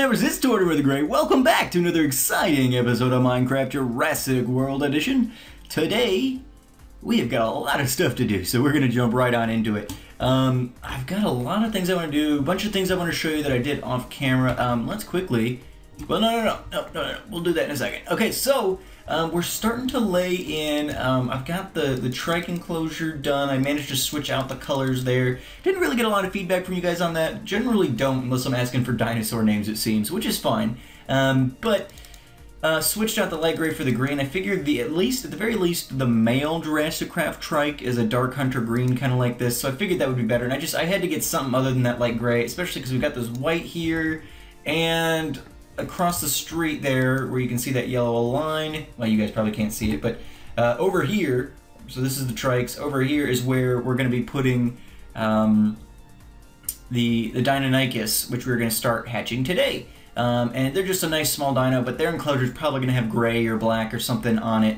Gamers, it's Tortimer the Great. Welcome back to another exciting episode of Minecraft Jurassic World Edition. Today, we have got a lot of stuff to do, so we're going to jump right on into it. I've got a lot of things I want to do, a bunch of things I want to show you that I did off camera. Let's quickly... Well, no, we'll do that in a second. Okay, so we're starting to lay in. I've got the trike enclosure done. I managed to switch out the colors there. Didn't really get a lot of feedback from you guys on that. Generally don't unless I'm asking for dinosaur names, it seems, which is fine. But switched out the light gray for the green. I figured at the very least, the male JurassiCraft trike is a dark hunter green, kind of like this. So I figured that would be better. And I had to get something other than that light gray, especially because we've got this white here and across the street there where you can see that yellow line. Well, you guys probably can't see it, but over here, so this is the trikes, over here is where we're going to be putting the Deinonychus, which we're going to start hatching today. And they're just a nice small dino, but their enclosure is probably going to have gray or black or something on it.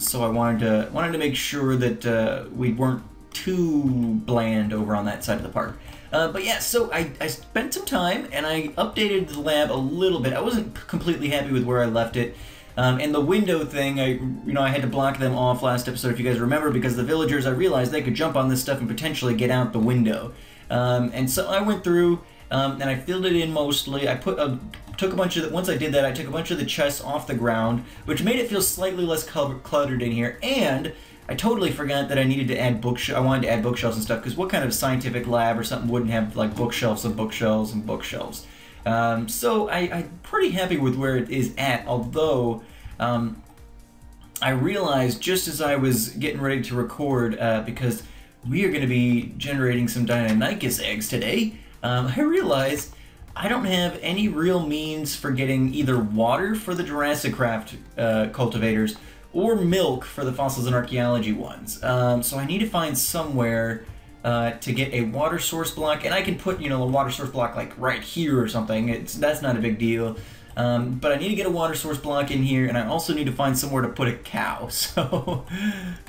So I wanted to make sure that we weren't too bland over on that side of the park. But yeah, so I spent some time and I updated the lab a little bit. I wasn't completely happy with where I left it. And the window thing, I had to block them off last episode, if you guys remember, because the villagers, I realized they could jump on this stuff and potentially get out the window. And so I went through and I filled it in mostly. I took a bunch of once I did that, I took a bunch of the chests off the ground, which made it feel slightly less cluttered in here. And I totally forgot that I needed to add bookshelves. I wanted to add bookshelves and stuff, because what kind of scientific lab or something wouldn't have like bookshelves and bookshelves and bookshelves? So I'm pretty happy with where it is at, although I realized just as I was getting ready to record, because we are going to be generating some Deinonychus eggs today, I realized I don't have any real means for getting either water for the JurassiCraft cultivators or milk for the fossils and archaeology ones. So I need to find somewhere to get a water source block, and I can put, a water source block like right here or something. That's not a big deal. But I need to get a water source block in here, and I also need to find somewhere to put a cow. So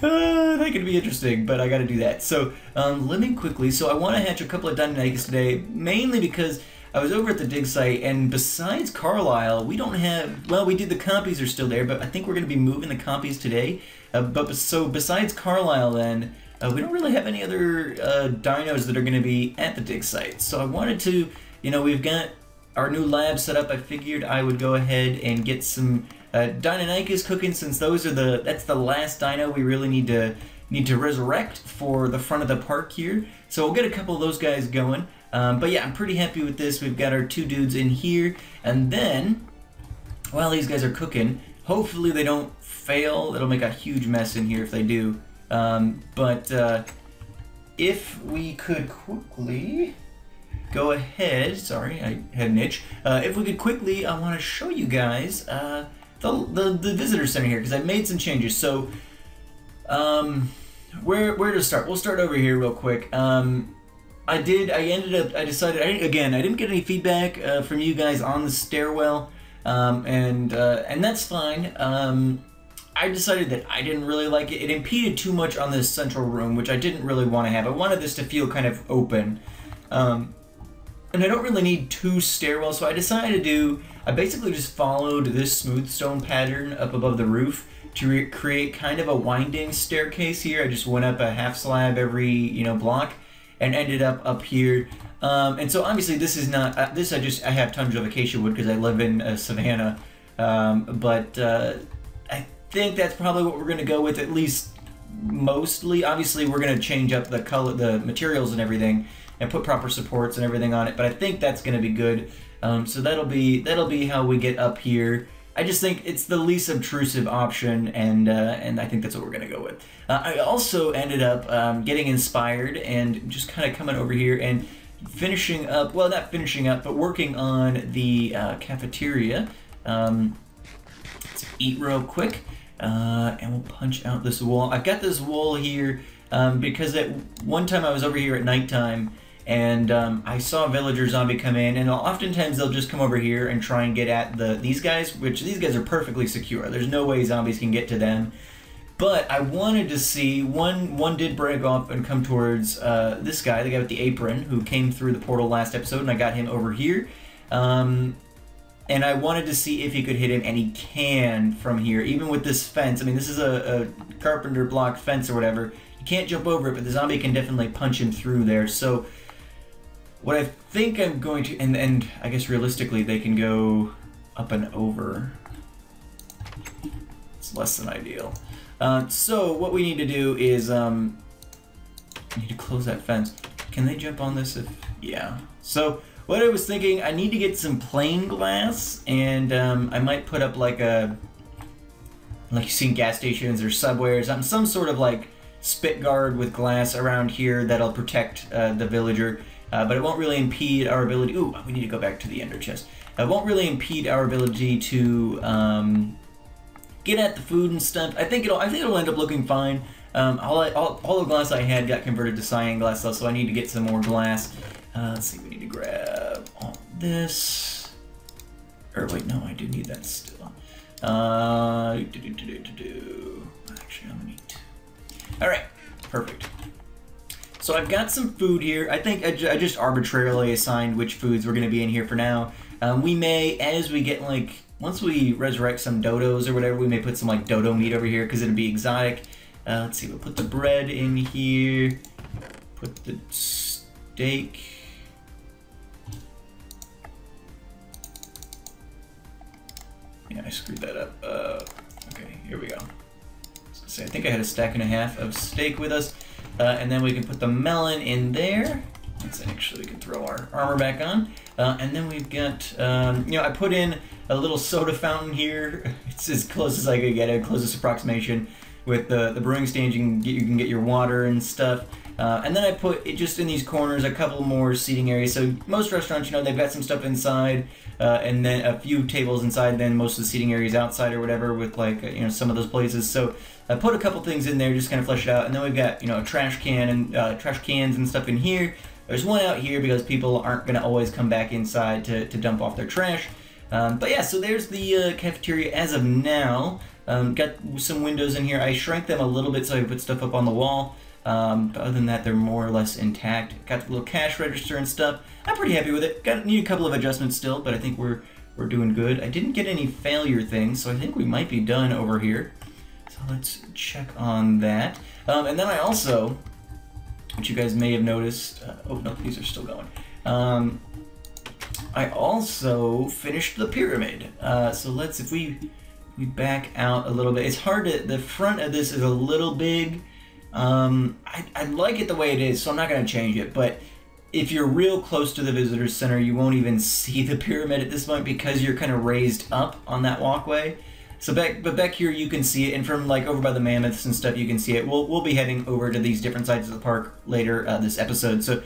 that could be interesting, but I got to do that. So let me quickly. So I want to hatch a couple of Deinonychus today, mainly because I was over at the dig site, and besides Carlisle, we don't have, well, we did, the Compies are still there, but I think we're going to be moving the Compies today. So besides Carlisle then, we don't really have any other dinos that are going to be at the dig site. So I wanted to, we've got our new lab set up. I figured I would go ahead and get some Deinonychus cooking, since that's the last dino we really need to resurrect for the front of the park here. So we'll get a couple of those guys going. But yeah, I'm pretty happy with this. We've got our two dudes in here, and then while these guys are cooking, hopefully they don't fail. It'll make a huge mess in here if they do. But if we could quickly go ahead, sorry, I had an itch. If we could quickly, I want to show you guys the visitor center here, because I've made some changes. So where to start? We'll start over here real quick. I decided, I didn't get any feedback from you guys on the stairwell, and that's fine. I decided that I didn't really like it. It impeded too much on this central room, which I didn't really want to have. I wanted this to feel kind of open. And I don't really need two stairwells, so I basically just followed this smooth stone pattern up above the roof to create kind of a winding staircase here. I just went up a half slab every, block, and ended up here. And so obviously this is not, I have tons of acacia wood because I live in Savannah. But I think that's probably what we're going to go with, at least mostly. Obviously we're going to change up the color, the materials and everything, and put proper supports and everything on it, but I think that's going to be good. So that'll be how we get up here. I just think it's the least obtrusive option, and I think that's what we're going to go with. I also ended up getting inspired and just kind of coming over here and finishing up, well, not finishing up, but working on the cafeteria. Let's eat real quick, and we'll punch out this wall. I've got this wall here because at one time I was over here at nighttime, and I saw a villager zombie come in, and oftentimes they'll just come over here and try and get at these guys, which these guys are perfectly secure. There's no way zombies can get to them. But I wanted to see, one did break off and come towards this guy, the guy with the apron, who came through the portal last episode, and I got him over here. and I wanted to see if he could hit him, and he can from here, even with this fence. I mean, this is a Carpenter block fence or whatever. You can't jump over it, but the zombie can definitely punch him through there. So what I think I'm going to, and I guess realistically they can go up and over. It's less than ideal. So what we need to do is we need to close that fence. Can they jump on this? Yeah. So what I was thinking, I need to get some plain glass, and I might put up like you see in gas stations or Subway or something, some sort of like spit guard with glass around here that'll protect the villager, but it won't really impede our ability. Ooh, we need to go back to the ender chest. It won't really impede our ability to get at the food and stuff. I think it'll end up looking fine. All the glass I had got converted to cyan glass though, so I need to get some more glass. Let's see, we need to grab all this. Or wait, no, I do need that still. Actually, I'm gonna need two. All right, perfect. So I've got some food here. I think I just arbitrarily assigned which foods were gonna be in here for now. We may, as we get like, once we resurrect some dodos or whatever, we may put some like dodo meat over here because it'll be exotic. Let's see, we'll put the bread in here. Put the steak. Yeah, I screwed that up. Okay, here we go. So I think I had a stack and a half of steak with us. And then we can put the melon in there. Actually, we can throw our armor back on. And then we've got, you know, I put in a little soda fountain here. It's as close as I could get, a closest approximation. With the brewing stand, you can get your water and stuff. And then I put it just in these corners, a couple more seating areas. So most restaurants, you know, they've got some stuff inside, and then a few tables inside, then most of the seating areas outside or whatever with like, you know, some of those places. So I put a couple things in there, just kind of flesh it out. And then we've got, you know, a trash can and trash cans and stuff in here. There's one out here because people aren't going to always come back inside to dump off their trash. But yeah, so there's the cafeteria as of now. Got some windows in here. I shrank them a little bit so I could put stuff up on the wall. But other than that, they're more or less intact. Got the little cash register and stuff. I'm pretty happy with it. Need a couple of adjustments still, but I think we're doing good. I didn't get any failure things, so I think we might be done over here. So let's check on that. And then I also, which you guys may have noticed, oh no, these are still going. I also finished the pyramid. So let's, if we back out a little bit. It's hard to, the front of this is a little big. I like it the way it is, so I'm not going to change it, but if you're real close to the visitor center, you won't even see the pyramid at this point because you're kind of raised up on that walkway. So back here you can see it, and from like over by the mammoths and stuff you can see it. We'll be heading over to these different sides of the park later this episode, so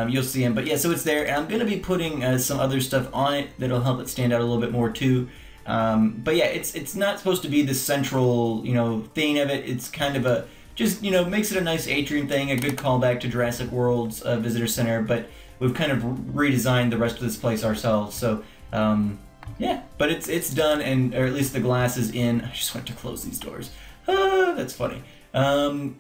you'll see them. But yeah, so it's there, and I'm going to be putting some other stuff on it that'll help it stand out a little bit more too. But yeah, it's not supposed to be the central, you know, thing of it. It's kind of a, just, you know, makes it a nice atrium thing, a good callback to Jurassic World's visitor center, but we've kind of redesigned the rest of this place ourselves. So yeah, but it's done, and or at least the glass is in. I just went to close these doors. That's funny. Oh,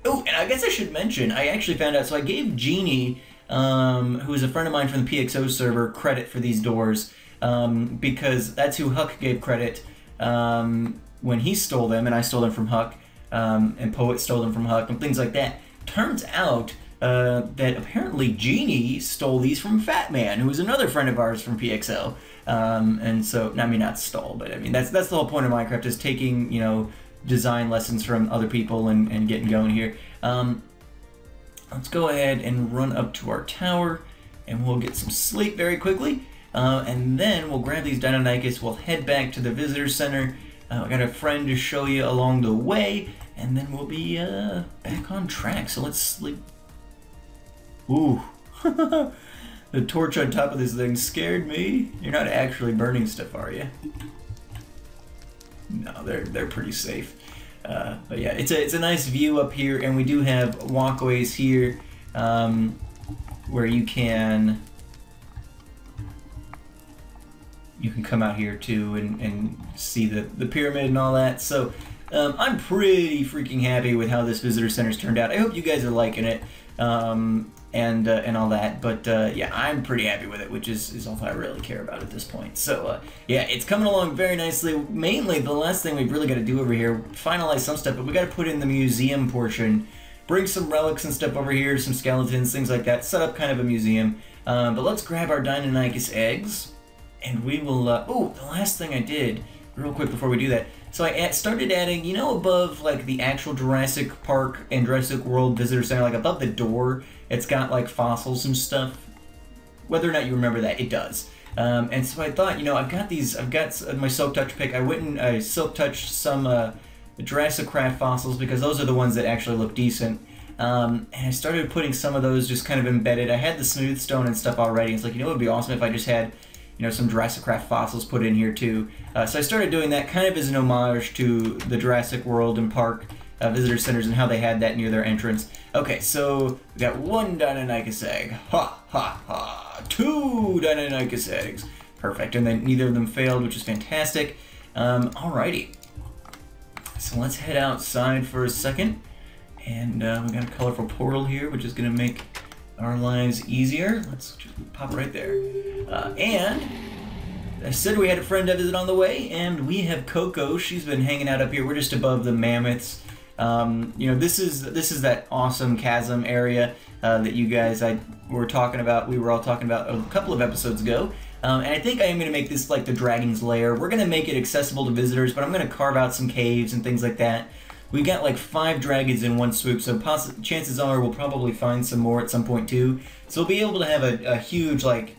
and I guess I should mention, I actually found out, so I gave Jeannie, who is a friend of mine from the PXO server, credit for these doors. Because that's who Huck gave credit when he stole them, and I stole them from Huck, and Poet stole them from Huck, and things like that. Turns out that apparently Jeannie stole these from Fat Man, who is another friend of ours from PXO. And so, I mean, not stole, but I mean, that's the whole point of Minecraft, is taking, you know, design lessons from other people and getting going here. Let's go ahead and run up to our tower, and we'll get some sleep very quickly. And then we'll grab these Deinonychus, we'll head back to the visitor center. I got a friend to show you along the way, and then we'll be back on track. So let's sleep. Ooh, the torch on top of this thing scared me. You're not actually burning stuff, are you? No, they're pretty safe. But yeah, it's a nice view up here, and we do have walkways here where you can come out here too and see the pyramid and all that. So I'm pretty freaking happy with how this visitor center's turned out. I hope you guys are liking it. and all that. But yeah, I'm pretty happy with it, which is all I really care about at this point. So yeah, it's coming along very nicely. Mainly, the last thing we've really got to do over here, finalize some stuff, but we got to put in the museum portion, bring some relics and stuff over here, some skeletons, things like that, set up kind of a museum. But let's grab our Deinonychus eggs, and we will, oh, the last thing I did, real quick before we do that, so I started adding, you know, above, like, the actual Jurassic Park and Jurassic World Visitor Center, like, above the door, it's got, like, fossils and stuff. Whether or not you remember that, it does. And so I thought, you know, I've got my Silk Touch pick. I went and I Silk Touched some JurassiCraft fossils, because those are the ones that actually look decent. And I started putting some of those just kind of embedded. I had the smooth stone and stuff already. It's like, you know, it would be awesome if I just had, you know, some JurassiCraft fossils put in here too. So I started doing that kind of as an homage to the Jurassic World and Park visitor centers and how they had that near their entrance. Okay, so we got 1 Deinonychus egg. Ha ha ha. 2 Deinonychus eggs. Perfect. And then neither of them failed, which is fantastic. Alrighty. So let's head outside for a second. And we got a colorful portal here, which is going to make our lives easier. Let's just pop it right there. And I said we had a friend to visit on the way, and we have Coco. She's been hanging out up here. We're just above the mammoths. You know, this is that awesome chasm area that you guys were talking about. We were all talking about a couple of episodes ago. And I think I am going to make this like the dragon's lair. We're going to make it accessible to visitors, but I'm going to carve out some caves and things like that. We got like 5 dragons in one swoop, so chances are we'll probably find some more at some point too. So we'll be able to have a huge like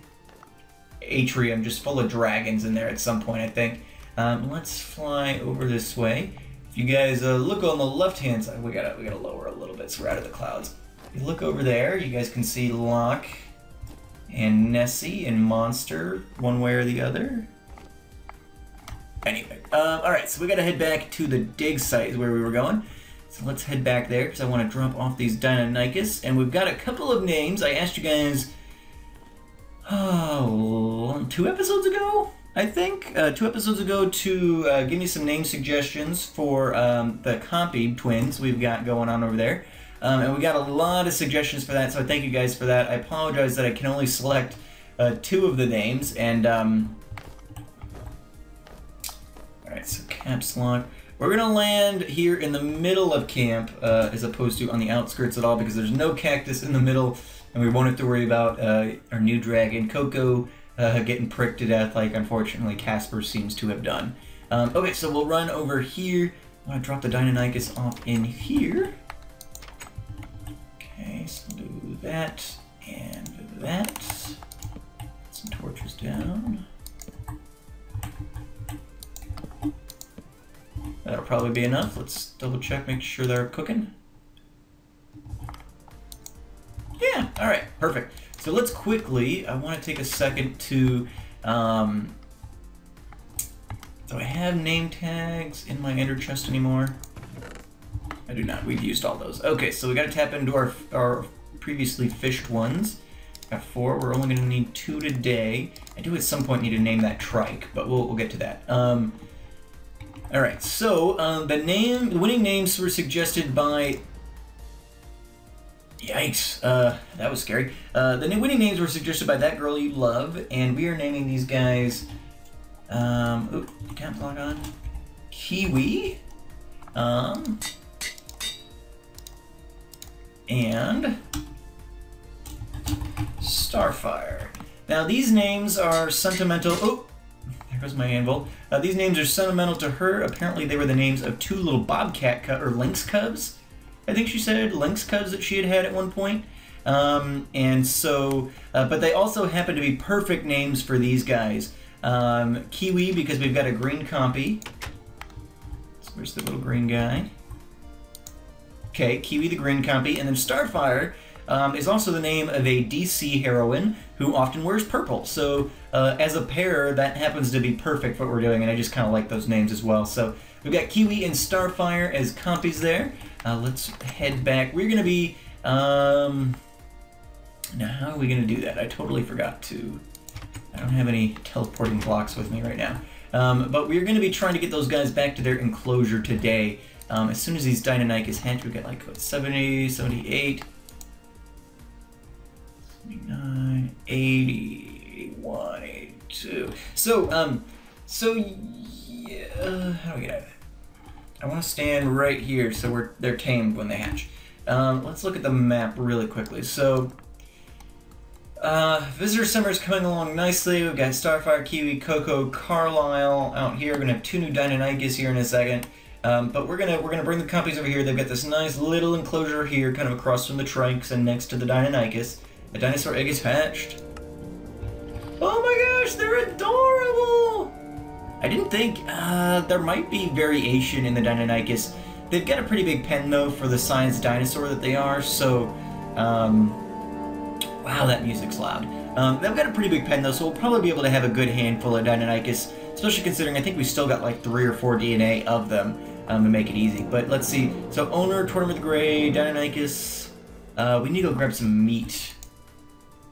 atrium just full of dragons in there at some point, I think. Let's fly over this way. If you guys look on the left-hand side, we gotta lower a little bit so we're out of the clouds. If you look over there, you guys can see Locke and Nessie and Monster, one way or the other. Anyway, alright, so we gotta head back to the dig site is where we were going. So let's head back there, because I want to drop off these Deinonychus. And we've got a couple of names. I asked you guys, 2 episodes ago, I think? 2 episodes ago to give me some name suggestions for the Compy twins we've got going on over there. And we got a lot of suggestions for that, so I thank you guys for that. I apologize that I can only select 2 of the names, and alright, so caps lock. We're gonna land here in the middle of camp, as opposed to on the outskirts at all, because there's no cactus in the middle, and we won't have to worry about our new dragon, Coco, getting pricked to death, like unfortunately Casper seems to have done. Okay, so we'll run over here. I want to drop the Deinonychus off in here. Okay, so we'll do that and that. Put some torches down. That'll probably be enough. Let's double check, make sure they're cooking. Yeah, alright, perfect. So let's quickly, I want to take a second to, do I have name tags in my ender chest anymore? I do not, we've used all those. Okay, so we gotta tap into our previously fished ones. Got 4, we're only gonna need 2 today. I do at some point need to name that trike, but we'll get to that. Alright, so the winning names were suggested by... Yikes, that was scary. The winning names were suggested by That Girl You Love, and we are naming these guys... Oop, can't log on. Kiwi. And... Starfire. Now these names are sentimental... Oh! There goes my anvil. These names are sentimental to her. Apparently they were the names of 2 little bobcat or lynx cubs. I think she said lynx cubs that she had at one point. And so, but they also happen to be perfect names for these guys. Kiwi, because we've got a green Compy. So where's the little green guy? Okay, Kiwi the green Compy. And then Starfire is also the name of a DC heroine who often wears purple. So as a pair, that happens to be perfect for what we're doing, and I just kind of like those names as well. So we've got Kiwi and Starfire as Compys there. Let's head back. We're going to be... now, how are we going to do that? I totally forgot to... I don't have any teleporting blocks with me right now. But we're going to be trying to get those guys back to their enclosure today. As soon as these Deinonychus hatch, we got like, what, 70, 78... 79, 80, 81, 82. So, yeah, how do we get out of it? I want to stand right here so they're tamed when they hatch. Let's look at the map really quickly. So, Visitor Summer is coming along nicely. We've got Starfire, Kiwi, Coco, Carlisle out here. We're gonna have 2 new Deinonychus here in a second. But we're gonna bring the Compies over here. They've got this nice little enclosure here, kind of across from the Trikes and next to the Deinonychus. The dinosaur egg is hatched. Oh my gosh, they're adorable! I didn't think there might be variation in the Deinonychus. They've got a pretty big pen though for the size dinosaur that they are. So, wow, that music's loud. They've got a pretty big pen though, so we'll probably be able to have a good handful of Deinonychus, especially considering I think we still got like 3 or 4 DNA of them to make it easy. But let's see. So owner, Tortimer the Gray, Deinonychus. We need to go grab some meat.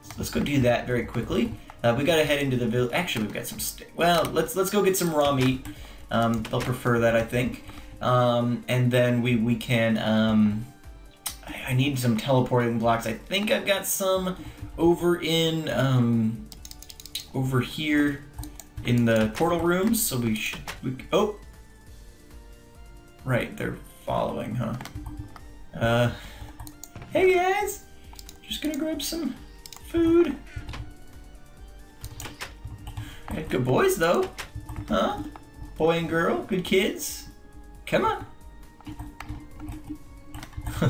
So let's go do that very quickly. We gotta head into the village. Actually, we've got some well, let's go get some raw meat. They'll prefer that, I think. And then we can. I need some teleporting blocks. I think I've got some over in over here in the portal rooms. So oh, right, they're following, huh? Hey guys, just gonna grab some food. Good boys, though. Huh? Boy and girl, good kids. Come on.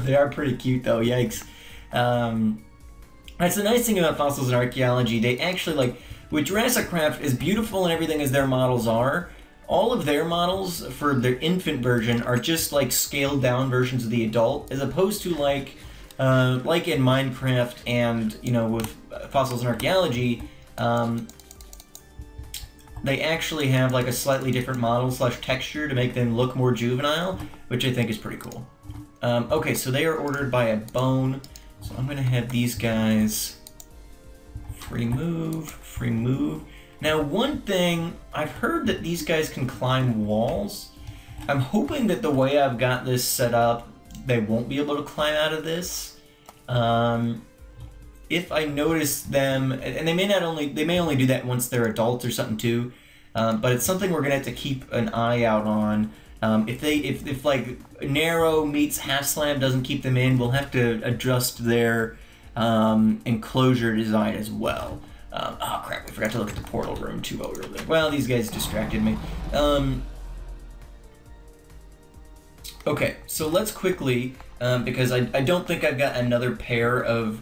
They are pretty cute, though. Yikes. That's the nice thing about fossils and archaeology. They actually, like, with JurassiCraft, as beautiful and everything as their models are, all of their models for their infant version are just, like, scaled down versions of the adult, as opposed to, like in Minecraft and, you know, with fossils and archaeology, they actually have like a slightly different model / texture to make them look more juvenile, which I think is pretty cool. Okay, so they are ordered by a bone, so I'm gonna have these guys free move, free move. Now, one thing, I've heard that these guys can climb walls. I'm hoping that the way I've got this set up, they won't be able to climb out of this. If I notice them, and they may only do that once they're adults or something too, but it's something we're gonna have to keep an eye out on. If like narrow meets half slam doesn't keep them in, we'll have to adjust their enclosure design as well. Oh crap, we forgot to look at the portal room too while we were there. Well, these guys distracted me. Okay, so let's quickly, because I don't think I've got another pair of...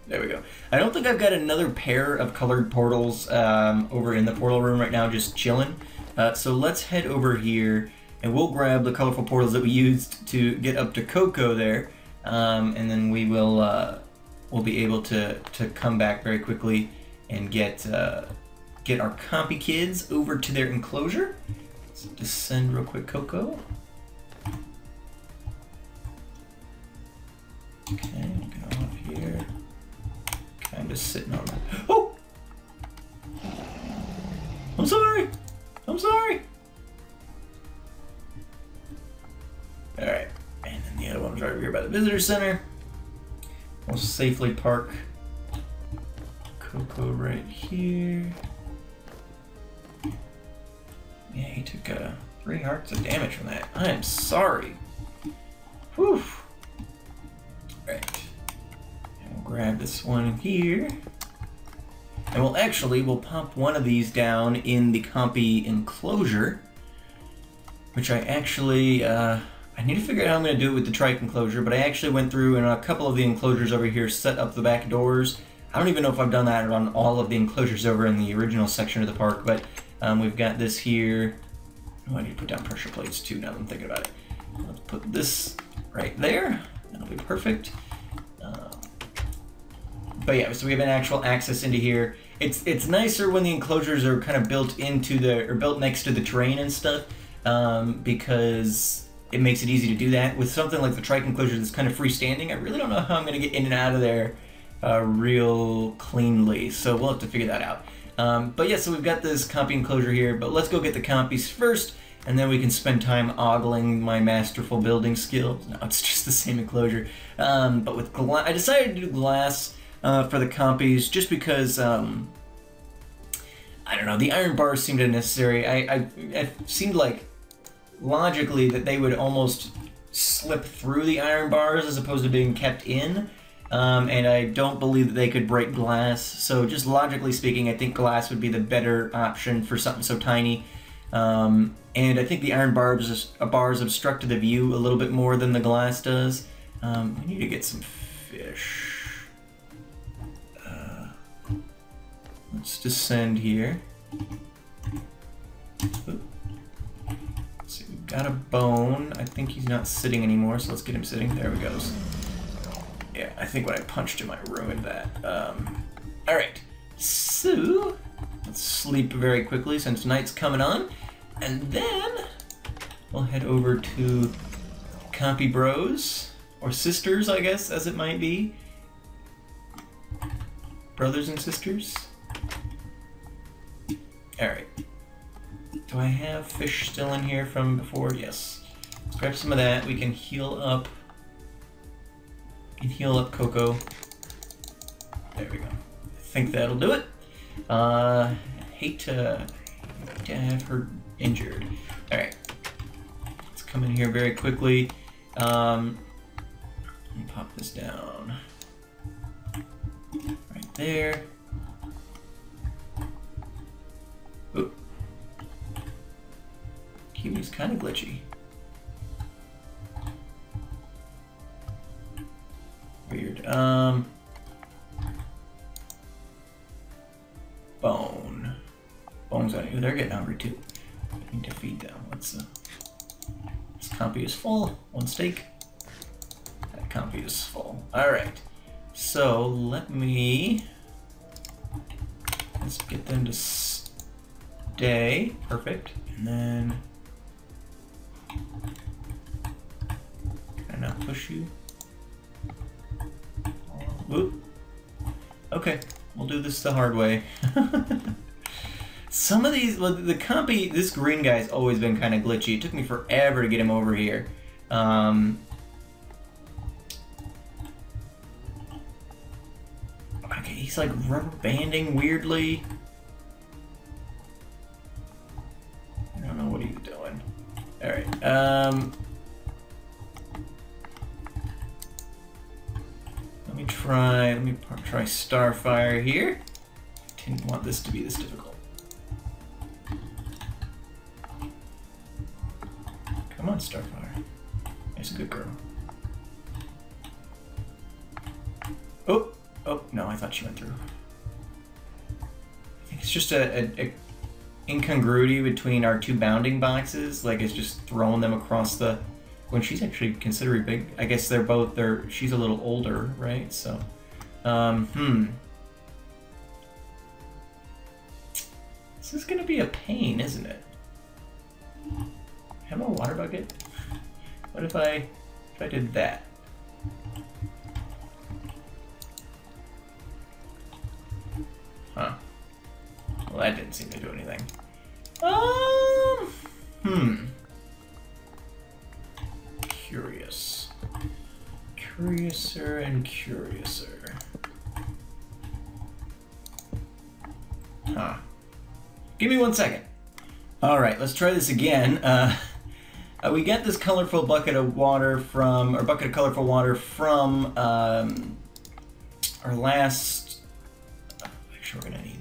there we go. I don't think I've got another pair of colored portals over in the portal room right now, just chilling. So let's head over here, and we'll grab the colorful portals that we used to get up to Coco there, and then we will we'll be able to come back very quickly and get our Compy kids over to their enclosure. Let's descend real quick, Coco. Okay, get off here. Okay, I'm just sitting on that. Oh! I'm sorry! I'm sorry! Alright, and then the other one's right over here by the visitor center. We'll safely park Coco right here. Yeah, he took 3 hearts of damage from that. I am sorry. Whew. Right. And we'll grab this one here. And we'll pop one of these down in the Compy enclosure. Which I actually, I need to figure out how I'm going to do it with the trike enclosure, but I actually went through and a couple of the enclosures over here set up the back doors. I don't even know if I've done that on all of the enclosures over in the original section of the park, but we've got this here. Oh, I need to put down pressure plates too now that I'm thinking about it. Let's put this right there. That'll be perfect. But yeah, so we have an actual access into here. It's nicer when the enclosures are kind of built next to the terrain and stuff, because it makes it easy to do that. With something like the trike enclosure that's kind of freestanding, I really don't know how I'm going to get in and out of there real cleanly, so we'll have to figure that out. But yeah, so we've got this Compy enclosure here, but let's go get the Compies first, and then we can spend time ogling my masterful building skills. No, it's just the same enclosure. But with glass, I decided to do glass for the compies just because, I don't know, the iron bars seemed unnecessary. It seemed like logically that they would almost slip through the iron bars as opposed to being kept in. And I don't believe that they could break glass. So just logically speaking, I think glass would be the better option for something so tiny. And I think the iron bars obstruct the view a little bit more than the glass does. We need to get some fish. Let's descend here. Oop. Let's see, we've got a bone. I think he's not sitting anymore, so let's get him sitting. There we go. Yeah, I think when I punched him, I ruined that. Alright, so let's sleep very quickly since night's coming on. And then we'll head over to Compy Bros, or sisters, I guess, as it might be. Brothers and sisters. Alright. Do I have fish still in here from before? Yes. Let's grab some of that. We can heal up. Heal up Coco. There we go. I think that'll do it. Hate to have her injured. Alright. Let's come in here very quickly. Let me pop this down. Right there. Oop. Kiwi's kind of glitchy. Weird. Bone. Bones on you. They're getting hungry too. I need to feed them. Let's this Compy is full. One steak. That Compy is full. Alright. So let's get them to stay. Perfect. And then can I not push you? Whoop. Okay, we'll do this the hard way. Some of these, well, the Compy, this green guy's always been kind of glitchy. It took me forever to get him over here. Okay, he's like rubber banding weirdly. I don't know what he's doing. All right. Let me try Starfire here. Didn't want this to be this difficult. Come on, Starfire. Nice, good girl. Oh, no, I thought she went through. I think it's just a incongruity between our two bounding boxes. Like it's just throwing them across the. When she's actually considerably big. I guess she's a little older, right? So, This is gonna be a pain, isn't it? Have a water bucket? What if I did that? Huh. Well, that didn't seem to do anything. Curious. Curiouser and curiouser. Huh. Give me 1 second. Alright, let's try this again. We got this colorful bucket of water from, or bucket of colorful water from our last, actually we're gonna need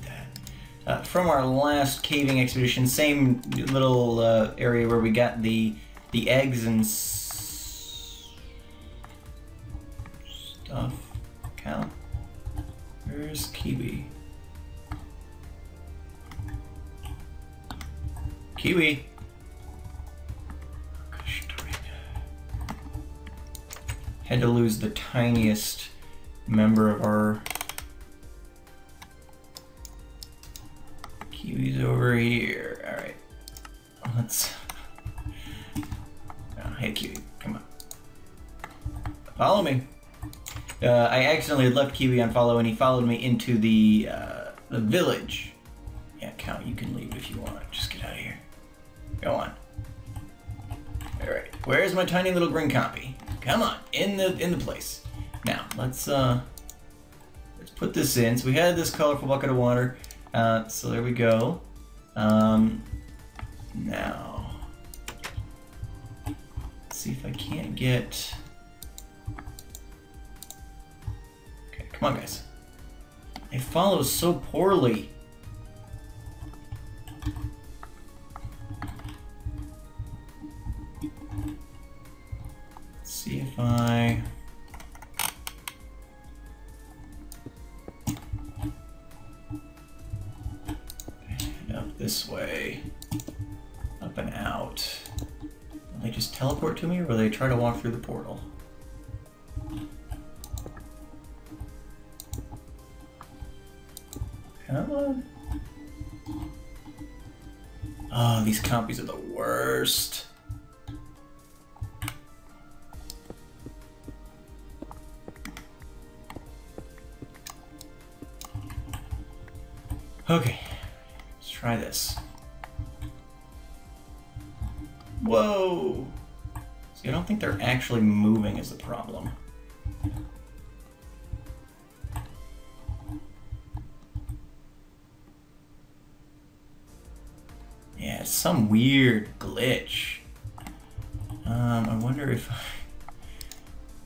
that. From our last caving expedition, same little area where we got the eggs and stuff. Cal? Where's Kiwi? Kiwi! Gosh darn it. Had to lose the tiniest member of our... Kiwi's over here. Alright. Let's... Oh, hey Kiwi, come on. Follow me. I accidentally left Kiwi on follow and he followed me into the village. Yeah, Cal, you can leave if you want. Just get out of here. Go on. Where's my tiny little green Compy? Come on, in the place. Now let's put this in. So we had this colorful bucket of water. So there we go. Now let's see if I can't get. Okay, come on, guys. It follows so poorly. Let's see if I. Head up this way. Up and out. Will they just teleport to me, or will they try to walk through the portal? Come on. Oh, these Compies are the worst. Okay, let's try this. Whoa! See, I don't think they're actually moving is the problem. Yeah, it's some weird glitch. I wonder if I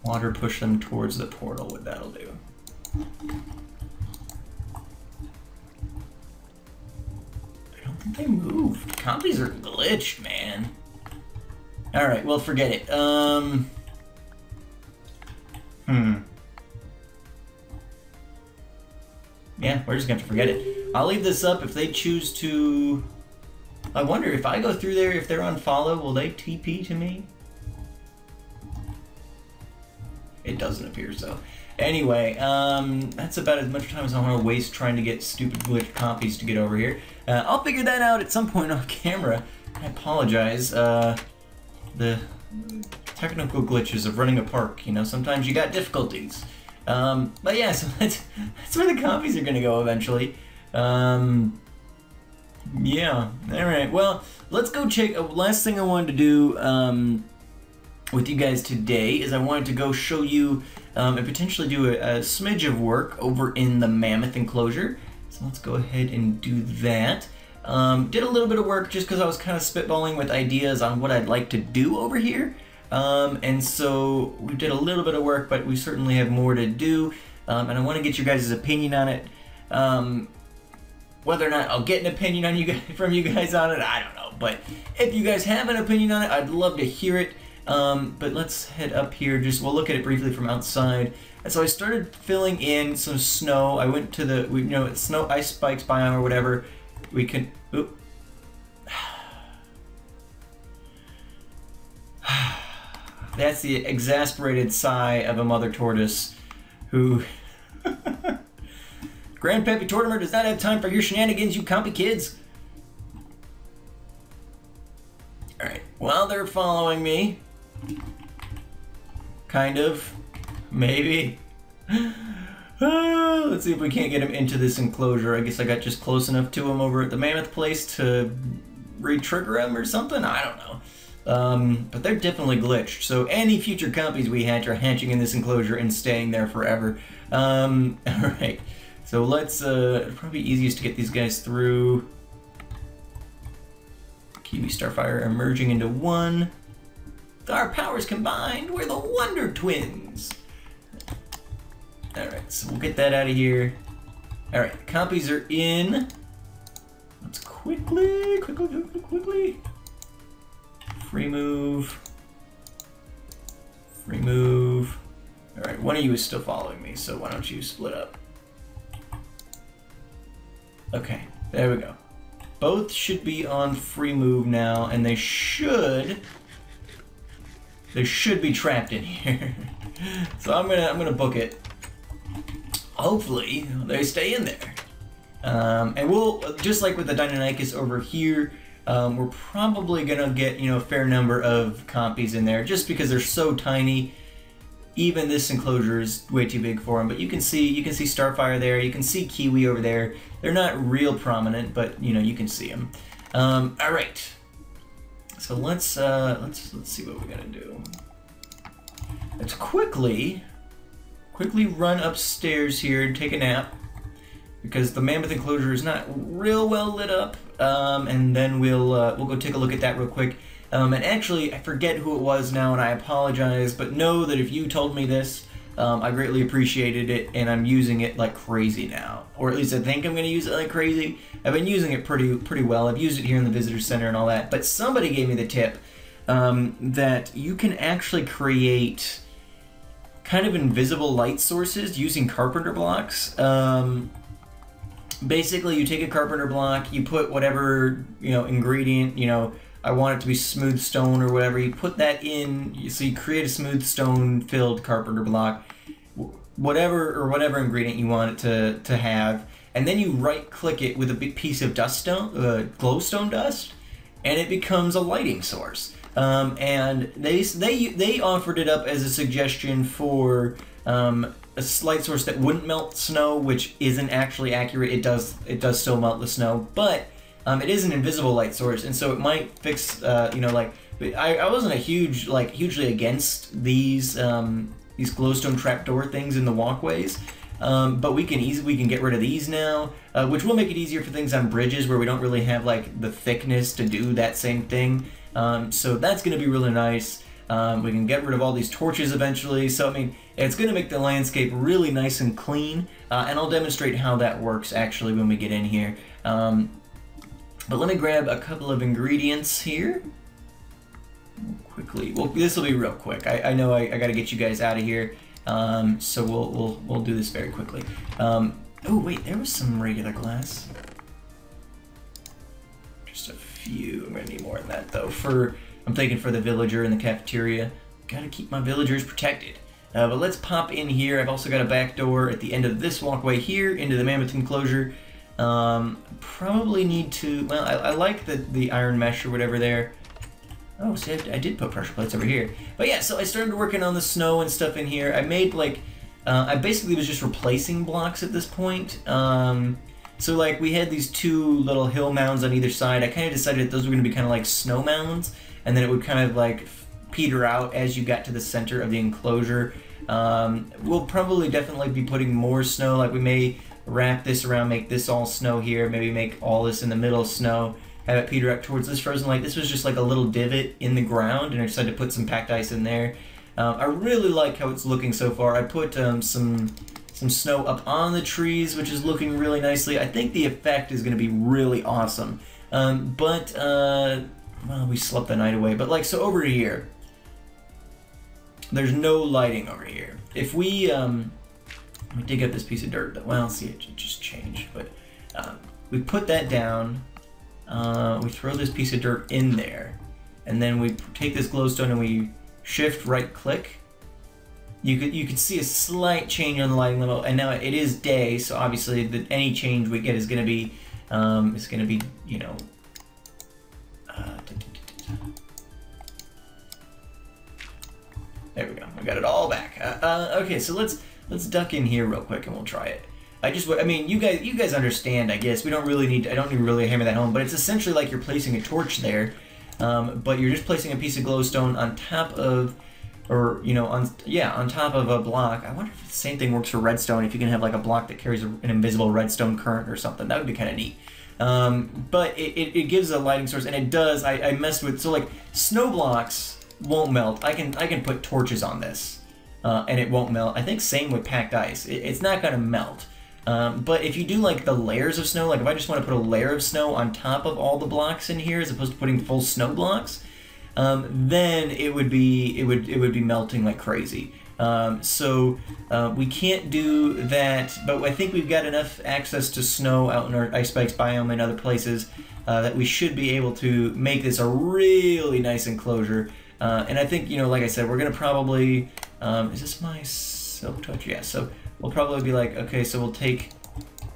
water push them towards the portal, what that'll do. I don't think they move. Compies are glitched, man. Alright, well, forget it. Yeah, we're just gonna have to forget it. I'll leave this up if they choose to. I wonder if I go through there, if they're on follow, will they TP to me? It doesn't appear so. Anyway, that's about as much time as I want to waste trying to get stupid glitch Compies to get over here. I'll figure that out at some point off camera. I apologize. The technical glitches of running a park, you know, sometimes you got difficulties. But yeah, so that's where the Compies are gonna go eventually. Yeah, alright, well, let's go check. Last thing I wanted to do with you guys today is I wanted to go show you and potentially do a smidge of work over in the Mammoth enclosure. So let's go ahead and do that. Did a little bit of work just because I was kind of spitballing with ideas on what I'd like to do over here. And so we did a little bit of work, but we certainly have more to do. And I want to get your guys' opinion on it. Whether or not I'll get an opinion on from you guys on it, I don't know. But if you guys have an opinion on it, I'd love to hear it. But let's head up here. We'll look at it briefly from outside. And so I started filling in some snow. I went to the, snow ice spikes biome or whatever. We can, oop. That's the exasperated sigh of a mother tortoise who... Grandpappy Tortimer does not have time for your shenanigans, you Compy kids. Alright, well, they're following me. Kind of. Maybe. Let's see if we can't get him into this enclosure. I guess I got just close enough to him over at the Mammoth place to re-trigger him or something? I don't know. But they're definitely glitched. So any future Compies we hatch are hatching in this enclosure and staying there forever. Alright. So let's, probably easiest to get these guys through. Kiwi Starfire emerging into one. With our powers combined, we're the Wonder Twins. Alright, so we'll get that out of here. Alright, Compies are in. Let's quickly. Free move. Alright, one of you is still following me, so why don't you split up? Okay, there we go. Both should be on free move now, and they should be trapped in here. So I'm gonna book it. Hopefully they stay in there. And we'll, just like with the Deinonychus over here, we're probably gonna get, a fair number of Compies in there just because they're so tiny. Even this enclosure is way too big for them, but you can see Starfire there, you can see Kiwi over there. They're not real prominent, but you can see them. All right. So let's see what we gotta do. Let's quickly run upstairs here and take a nap, because the Mammoth enclosure is not real well lit up. And then we'll go take a look at that real quick. And actually, I forget who it was now, and I apologize, but know that if you told me this, I greatly appreciated it, and I'm using it like crazy now. Or at least I think I'm going to use it like crazy. I've been using it pretty well. I've used it here in the visitor center and all that. But somebody gave me the tip that you can actually create kind of invisible light sources using Carpenter blocks. Basically, you take a Carpenter block, you put whatever, ingredient, I want it to be smooth stone or whatever, you put that in, so you create a smooth stone filled Carpenter block, whatever ingredient you want it to have, and then you right click it with a big piece of glowstone dust, and it becomes a lighting source. And they offered it up as a suggestion for a light source that wouldn't melt snow, which isn't actually accurate. It does still melt the snow, but it is an invisible light source, and so it might fix. I wasn't hugely against these glowstone trapdoor things in the walkways, but we can get rid of these now, which will make it easier for things on bridges where we don't really have like the thickness to do that same thing. So that's going to be really nice. We can get rid of all these torches eventually, so I mean, it's going to make the landscape really nice and clean, and I'll demonstrate how that works actually when we get in here. But let me grab a couple of ingredients here quickly. Well, this will be real quick. I know I got to get you guys out of here, so we'll do this very quickly. Oh wait, there was some regular glass. Just a few. I'm gonna need more than that though. I'm thinking for the villager in the cafeteria. Gotta keep my villagers protected. But let's pop in here. I've also got a back door at the end of this walkway here into the Mammoth enclosure. Probably need to, well, I like the iron mesh or whatever there. Oh, see, I did put pressure plates over here. But yeah, so I started working on the snow and stuff in here. I made like, I basically was just replacing blocks at this point. So like we had these two little hill mounds on either side. I kind of decided that those were going to be kind of like snow mounds, and then it would kind of like peter out as you got to the center of the enclosure. We'll probably definitely be putting more snow. Like we may wrap this around, make this all snow here, maybe make all this in the middle snow, have it peter up towards this frozen lake. This was just like a little divot in the ground, and I decided to put some packed ice in there. I really like how it's looking so far. I put some snow up on the trees, which is looking really nicely. I think the effect is going to be really awesome. Well, we slept the night away. But like, so over here, there's no lighting over here. If we dig up this piece of dirt, well, see, it just changed, but we put that down, we throw this piece of dirt in there, and then we take this glowstone and we shift right click. You could see a slight change on the lighting level, and now it is day, so obviously any change we get is going to be, you know, there we go. We got it all back. Okay, so let's duck in here real quick and we'll try it. I mean, you guys understand, I guess. I don't need to really hammer that home, but it's essentially like you're placing a torch there, but you're just placing a piece of glowstone on top of, or you know, on top of a block. I wonder if the same thing works for redstone. If you can have like a block that carries an invisible redstone current or something, that would be kind of neat. But it gives a lighting source, and it does. I messed with, so like snow blocks won't melt. I can put torches on this, and it won't melt. I think same with packed ice. It's not gonna melt. But if you do like the layers of snow, like if I just want to put a layer of snow on top of all the blocks in here, as opposed to putting full snow blocks, then it would be melting like crazy. So we can't do that, but I think we've got enough access to snow out in our Ice Spikes biome and other places that we should be able to make this a really nice enclosure. And I think, you know, like I said, we're gonna probably, is this my silk touch? Yeah, so we'll probably be like, okay, so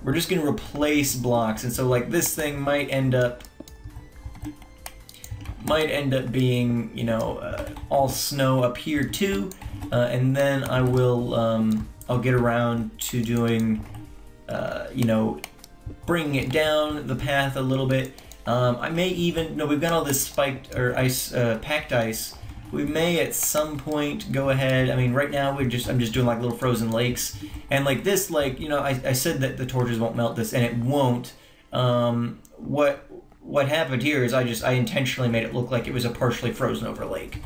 we're just gonna replace blocks, and so like this thing might end up being, you know, all snow up here too, and then I will, I'll get around to doing, you know, bringing it down the path a little bit, I may even, no, we've got all this spiked, or ice, packed ice. We may at some point go ahead, I mean, right now I'm just doing like little frozen lakes. And like this, like, you know, I said that the torches won't melt this, and it won't. What happened here is I intentionally made it look like it was a partially frozen over lake.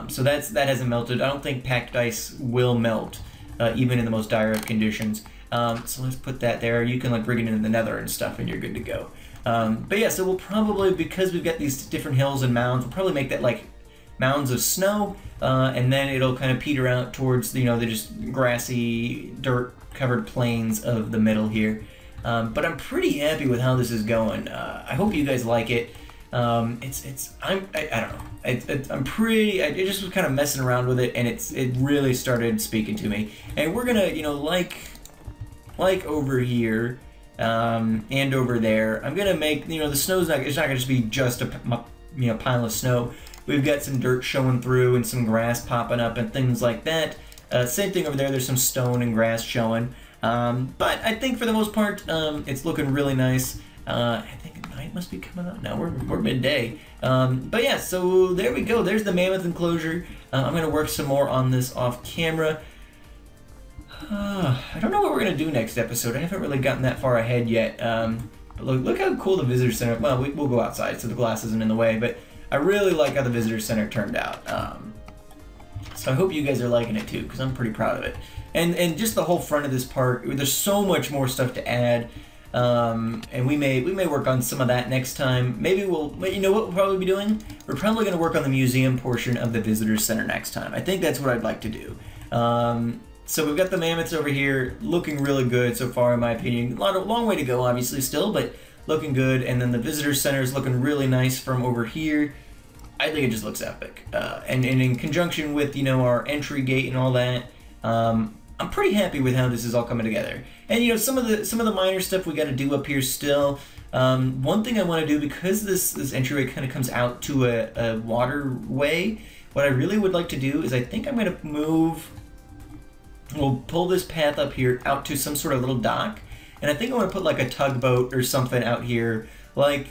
So that hasn't melted. I don't think packed ice will melt, even in the most dire of conditions. So let's put that there. You can like bring it into the nether and stuff, and you're good to go. But yeah, so we'll probably, because we've got these different hills and mounds, we'll probably make that like mounds of snow, and then it'll kind of peter out towards, you know, the just grassy, dirt-covered plains of the middle here. But I'm pretty happy with how this is going. I hope you guys like it. I don't know. I just was kind of messing around with it, and it really started speaking to me. And we're gonna, you know, like over here, and over there, I'm gonna make, you know, the snow's not, it's not gonna just be just a, you know, pile of snow. We've got some dirt showing through and some grass popping up and things like that. Same thing over there, there's some stone and grass showing. But I think for the most part, it's looking really nice. I think night must be coming up now. We're midday. But yeah, so there we go. There's the Mammoth enclosure. I'm going to work some more on this off camera. I don't know what we're going to do next episode. I haven't really gotten that far ahead yet. But look how cool the visitor center. Well, we'll go outside so the glass isn't in the way. But I really like how the visitor center turned out. So I hope you guys are liking it too, because I'm pretty proud of it. And just the whole front of this park, there's so much more stuff to add. And we may work on some of that next time. Maybe you know what we'll probably be doing? We're probably going to work on the museum portion of the visitor center next time. I think that's what I'd like to do. So we've got the mammoths over here, looking really good so far in my opinion. Long way to go obviously still, but looking good. And then the visitor center is looking really nice from over here. I think it just looks epic. And in conjunction with, you know, our entry gate and all that, I'm pretty happy with how this is all coming together. And you know, some of the minor stuff we got to do up here still. One thing I want to do, because this entryway kind of comes out to a waterway, what I really would like to do is I think I'm going to move. We'll pull this path up here out to some sort of little dock, and I think I want to put like a tugboat or something out here, like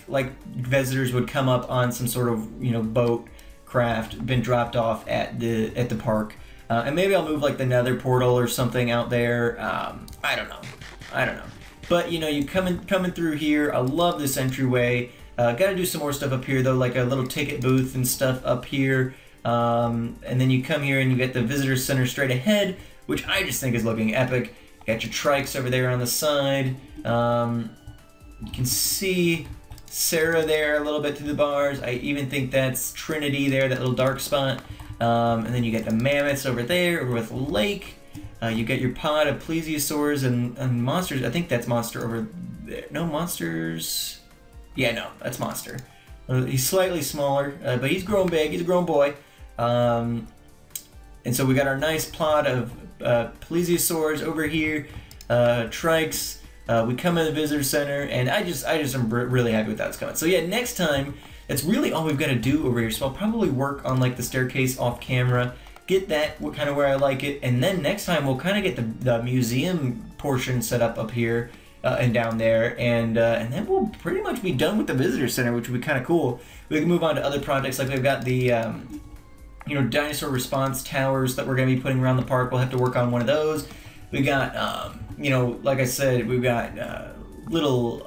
visitors would come up on some sort of, you know, boat craft been dropped off at the park. And maybe I'll move like the nether portal or something out there. I don't know. But you know, you coming through here. I love this entryway. Got to do some more stuff up here though, like a little ticket booth and stuff up here. And then you come here and you get the visitor center straight ahead, which I just think is looking epic. You got your trikes over there on the side. You can see Sarah there a little bit through the bars. I even think that's Trinity there, that little dark spot. And then you get the mammoths over there, over with lake. You get your pod of plesiosaurs and monsters. I think that's monster over there. No, monsters. Yeah, no, that's monster. He's slightly smaller, but he's grown big. He's a grown boy. And so we got our nice plot of plesiosaurs over here, trikes. We come in the visitor center, and I just am really happy with how it's coming. So yeah, next time, that's really all we've got to do over here. So I'll probably work on like the staircase off camera, get that kind of where I like it, and then next time we'll kind of get the museum portion set up here and down there, and then we'll pretty much be done with the visitor center, which would be kind of cool. We can move on to other projects, like we've got the you know, dinosaur response towers that we're going to be putting around the park. We'll have to work on one of those. We got you know, like I said, we've got little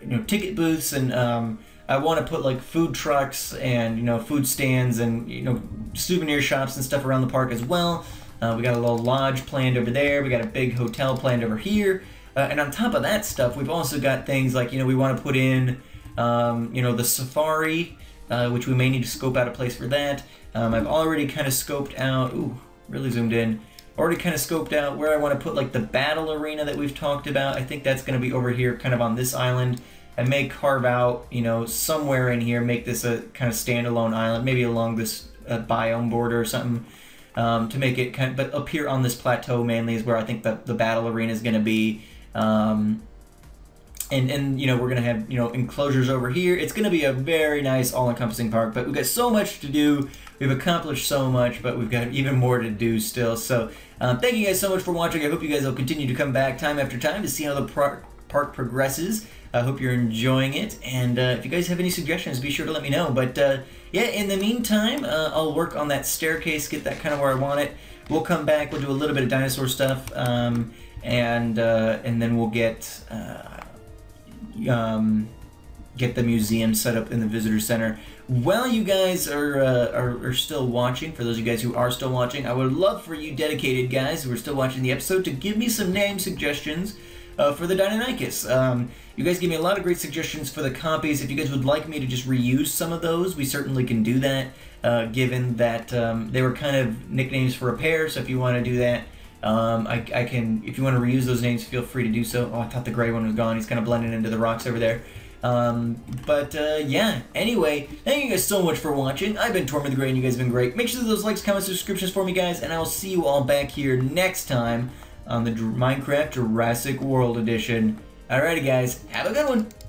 you know, ticket booths, and I want to put like food trucks and, you know, food stands and, you know, souvenir shops and stuff around the park as well. We got a little lodge planned over there. We got a big hotel planned over here. And on top of that stuff, we've also got things like, you know, we want to put in, you know, the safari, which we may need to scope out a place for that. I've already kind of scoped out, ooh, really zoomed in. Already kind of scoped out where I want to put like the battle arena that we've talked about. I think that's going to be over here, kind of on this island. I may carve out, you know, somewhere in here, make this a kind of standalone island, maybe along this biome border or something, to make it kind of, but up here on this plateau mainly is where I think the battle arena is going to be. And you know, we're going to have, you know, enclosures over here. It's going to be a very nice all-encompassing park, but we've got so much to do. We've accomplished so much, but we've got even more to do still. So thank you guys so much for watching. I hope you guys will continue to come back time after time to see how the park progresses. I hope you're enjoying it, and if you guys have any suggestions, be sure to let me know. But yeah, in the meantime, I'll work on that staircase, get that kind of where I want it. We'll come back, we'll do a little bit of dinosaur stuff, and then we'll get the museum set up in the visitor center. While you guys are still watching, for those of you guys who are still watching, I would love for you dedicated guys who are still watching the episode to give me some name suggestions for the Deinonychus. You guys gave me a lot of great suggestions for the Compies. If you guys would like me to just reuse some of those, we certainly can do that, given that they were kind of nicknames for a pair, so if you want to do that, I can, if you want to reuse those names, feel free to do so. Oh, I thought the gray one was gone. He's kind of blending into the rocks over there. Yeah, anyway, thank you guys so much for watching. I've been Tortimer the Gray, and you guys have been great. Make sure that those likes, comments, subscriptions for me, guys, and I will see you all back here next time on the Minecraft Jurassic World Edition. Alrighty, guys, have a good one.